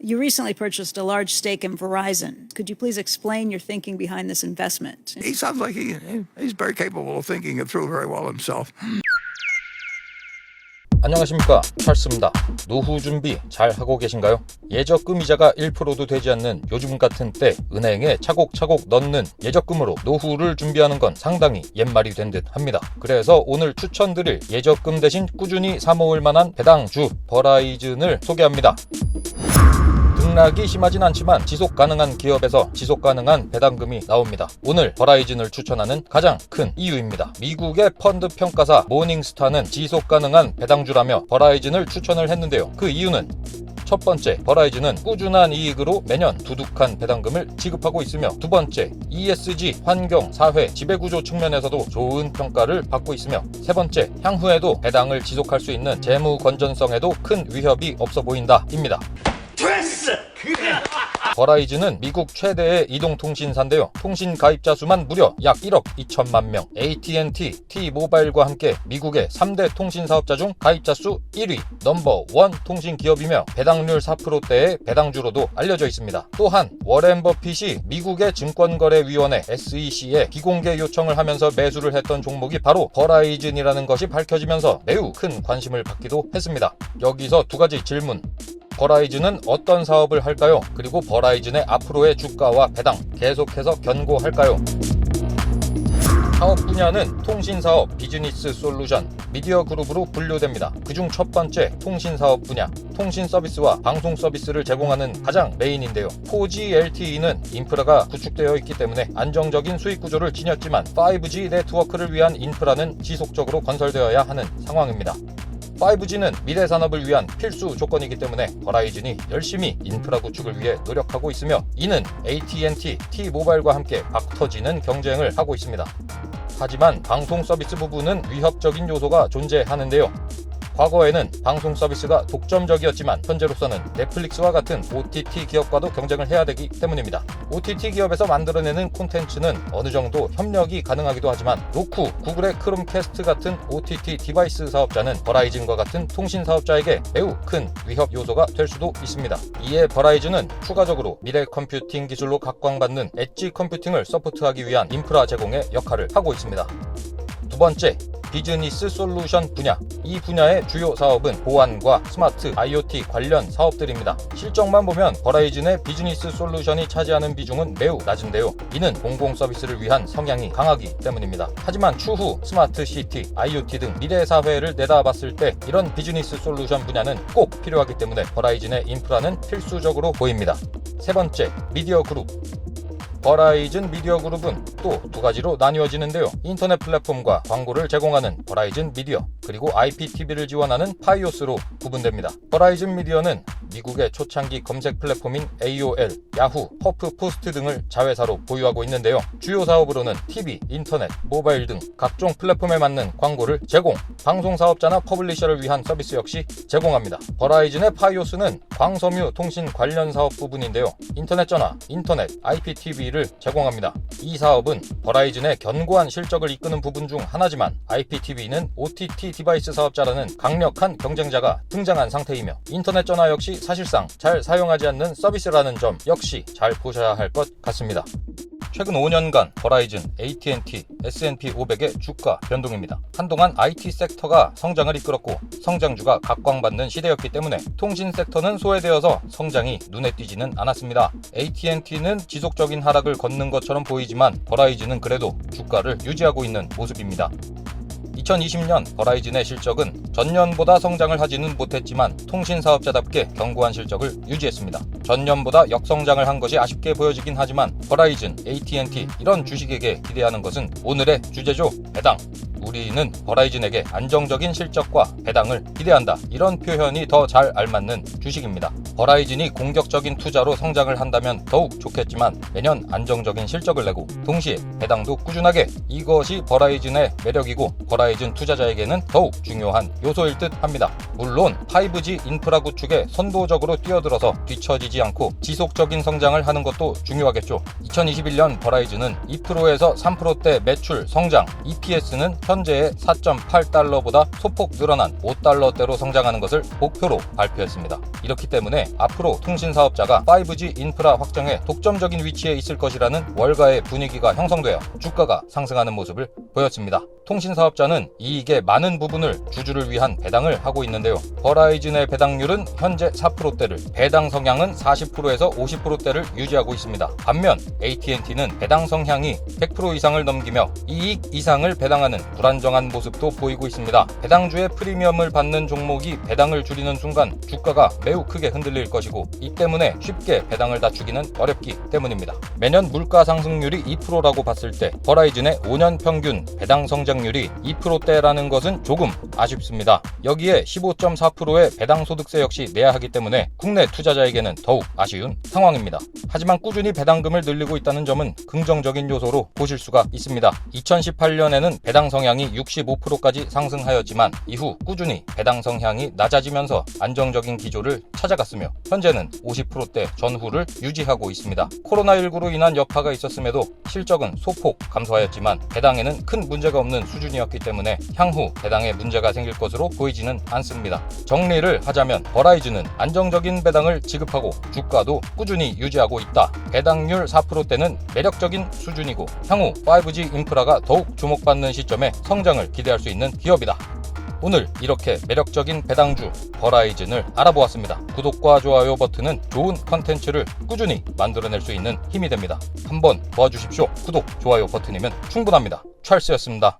You recently purchased a large stake in Verizon. Could you please explain your thinking behind this investment? He sounds like he's very capable of thinking it through very well himself. 안녕하십니까, 찰스입니다. 노후 준비 잘 하고 계신가요? 예적금 이자가 1%도 되지 않는 요즘 같은 때 은행에 차곡차곡 넣는 예적금으로 노후를 준비하는 건 상당히 옛말이 된 듯 합니다. 그래서 오늘 추천드릴 예적금 대신 꾸준히 사모을 만한 배당주 버라이즌을 소개합니다. 등락이 심하진 않지만 지속 가능한 기업에서 지속 가능한 배당금이 나옵니다. 오늘 버라이즌을 추천하는 가장 큰 이유입니다. 미국의 펀드 평가사 모닝스타는 지속 가능한 배당주라며 버라이즌을 추천을 했는데요. 그 이유는 첫 번째, 버라이즌은 꾸준한 이익으로 매년 두둑한 배당금을 지급하고 있으며, 두 번째, ESG, 환경, 사회, 지배구조 측면에서도 좋은 평가를 받고 있으며, 세 번째, 향후에도 배당을 지속할 수 있는 재무 건전성에도 큰 위협이 없어 보인다입니다. 버라이즌은 미국 최대의 이동통신사인데요. 통신 가입자 수만 무려 약 1억 2천만 명, AT&T, T-모바일과 함께 미국의 3대 통신사업자 중 가입자 수 1위, 넘버1 통신기업이며 배당률 4%대의 배당주로도 알려져 있습니다. 또한 워렌 버핏이 미국의 증권거래위원회 SEC에 비공개 요청을 하면서 매수를 했던 종목이 바로 버라이즌이라는 것이 밝혀지면서 매우 큰 관심을 받기도 했습니다. 여기서 두 가지 질문. 버라이즌은 어떤 사업을 할까요? 그리고 버라이즌의 앞으로의 주가와 배당 계속해서 견고할까요? 사업 분야는 통신사업, 비즈니스 솔루션, 미디어 그룹으로 분류됩니다. 그중 첫 번째 통신사업 분야, 통신 서비스와 방송 서비스를 제공하는 가장 메인인데요. 4G LTE는 인프라가 구축되어 있기 때문에 안정적인 수익 구조를 지녔지만 5G 네트워크를 위한 인프라는 지속적으로 건설되어야 하는 상황입니다. 5G는 미래 산업을 위한 필수 조건이기 때문에 버라이즌이 열심히 인프라 구축을 위해 노력하고 있으며, 이는 AT&T, T-모바일과 함께 박터지는 경쟁을 하고 있습니다. 하지만 방송 서비스 부분은 위협적인 요소가 존재하는데요. 과거에는 방송 서비스가 독점적이었지만 현재로서는 넷플릭스와 같은 OTT 기업과도 경쟁을 해야 되기 때문입니다. OTT 기업에서 만들어내는 콘텐츠는 어느 정도 협력이 가능하기도 하지만 로쿠, 구글의 크롬캐스트 같은 OTT 디바이스 사업자는 버라이즌과 같은 통신 사업자에게 매우 큰 위협 요소가 될 수도 있습니다. 이에 버라이즌은 추가적으로 미래 컴퓨팅 기술로 각광받는 엣지 컴퓨팅을 서포트하기 위한 인프라 제공의 역할을 하고 있습니다. 두 번째, 비즈니스 솔루션 분야. 이 분야의 주요 사업은 보안과 스마트 IoT 관련 사업들입니다. 실적만 보면 버라이즌의 비즈니스 솔루션이 차지하는 비중은 매우 낮은데요. 이는 공공 서비스를 위한 성향이 강하기 때문입니다. 하지만 추후 스마트 시티, IoT 등 미래 사회를 내다봤을 때 이런 비즈니스 솔루션 분야는 꼭 필요하기 때문에 버라이즌의 인프라는 필수적으로 보입니다. 세 번째, 미디어 그룹. 버라이즌 미디어 그룹은 또 두 가지로 나뉘어지는데요. 인터넷 플랫폼과 광고를 제공하는 버라이즌 미디어, 그리고 IPTV를 지원하는 파이오스로 구분됩니다. 버라이즌 미디어는 미국의 초창기 검색 플랫폼인 AOL, 야후, 허프포스트 등을 자회사로 보유하고 있는데요. 주요 사업으로는 TV, 인터넷, 모바일 등 각종 플랫폼에 맞는 광고를 제공, 방송 사업자나 퍼블리셔를 위한 서비스 역시 제공합니다. 버라이즌의 파이오스는 광섬유 통신 관련 사업 부분인데요. 인터넷 전화, 인터넷, IPTV를 제공합니다. 이 사업은 버라이즌의 견고한 실적을 이끄는 부분 중 하나지만 IPTV는 OTT 디바이스 사업자라는 강력한 경쟁자가 등장한 상태이며, 인터넷 전화 역시 사실상 잘 사용하지 않는 서비스라는 점 역시 잘 보셔야 할 것 같습니다. 최근 5년간 버라이즌, AT&T, S&P 500의 주가 변동입니다. 한동안 IT 섹터가 성장을 이끌었고 성장주가 각광받는 시대였기 때문에 통신 섹터는 소외되어서 성장이 눈에 띄지는 않았습니다. AT&T는 지속적인 하락을 걷는 것처럼 보이지만 버라이즌은 그래도 주가를 유지하고 있는 모습입니다. 2020년 버라이즌의 실적은 전년보다 성장을 하지는 못했지만 통신사업자답게 견고한 실적을 유지했습니다. 전년보다 역성장을 한 것이 아쉽게 보여지긴 하지만 버라이즌, AT&T 이런 주식에게 기대하는 것은 오늘의 주제죠. 배당. 우리는 버라이즌에게 안정적인 실적과 배당을 기대한다. 이런 표현이 더 잘 알맞는 주식입니다. 버라이즌이 공격적인 투자로 성장을 한다면 더욱 좋겠지만 매년 안정적인 실적을 내고 동시에 배당도 꾸준하게, 이것이 버라이즌의 매력이고 버라이즌 투자자에게는 더욱 중요한 요소일 듯 합니다. 물론 5G 인프라 구축에 선도적으로 뛰어들어서 뒤처지지 않고 지속적인 성장을 하는 것도 중요하겠죠. 2021년 버라이즌은 2%에서 3%대 매출 성장, EPS는 현 현재의 4.8달러보다 소폭 늘어난 5달러대로 성장하는 것을 목표로 발표했습니다. 이렇기 때문에 앞으로 통신사업자가 5G 인프라 확장에 독점적인 위치에 있을 것이라는 월가의 분위기가 형성되어 주가가 상승하는 모습을 보였습니다. 통신사업자는 이익의 많은 부분을 주주를 위한 배당을 하고 있는데요. 버라이즌의 배당률은 현재 4%대를, 배당 성향은 40%에서 50%대를 유지하고 있습니다. 반면 AT&T는 배당 성향이 100% 이상을 넘기며 이익 이상을 배당하는 불안정한 모습도 보이고 있습니다. 배당주의 프리미엄을 받는 종목이 배당을 줄이는 순간 주가가 매우 크게 흔들릴 것이고, 이 때문에 쉽게 배당을 낮추기는 어렵기 때문입니다. 매년 물가 상승률이 2%라고 봤을 때 버라이즌의 5년 평균 배당 성장률이 2%대라는 것은 조금 아쉽습니다. 여기에 15.4%의 배당 소득세 역시 내야 하기 때문에 국내 투자자에게는 더욱 아쉬운 상황입니다. 하지만 꾸준히 배당금을 늘리고 있다는 점은 긍정적인 요소로 보실 수가 있습니다. 2018년에는 배당 성향이 65%까지 상승하였지만 이후 꾸준히 배당 성향이 낮아지면서 안정적인 기조를 찾아갔으며 현재는 50%대 전후를 유지하고 있습니다. 코로나19로 인한 여파가 있었음에도 실적은 소폭 감소하였지만 배당에는 큰 문제가 없는 수준이었기 때문에 향후 배당에 문제가 생길 것으로 보이지는 않습니다. 정리를 하자면 버라이즌은 안정적인 배당을 지급하고 주가도 꾸준히 유지하고 있다. 배당률 4%대는 매력적인 수준이고 향후 5G 인프라가 더욱 주목받는 시점에 성장을 기대할 수 있는 기업이다. 오늘 이렇게 매력적인 배당주 버라이즌을 알아보았습니다. 구독과 좋아요 버튼은 좋은 컨텐츠를 꾸준히 만들어낼 수 있는 힘이 됩니다. 한번 도와주십시오. 구독, 좋아요 버튼이면 충분합니다. 찰스였습니다.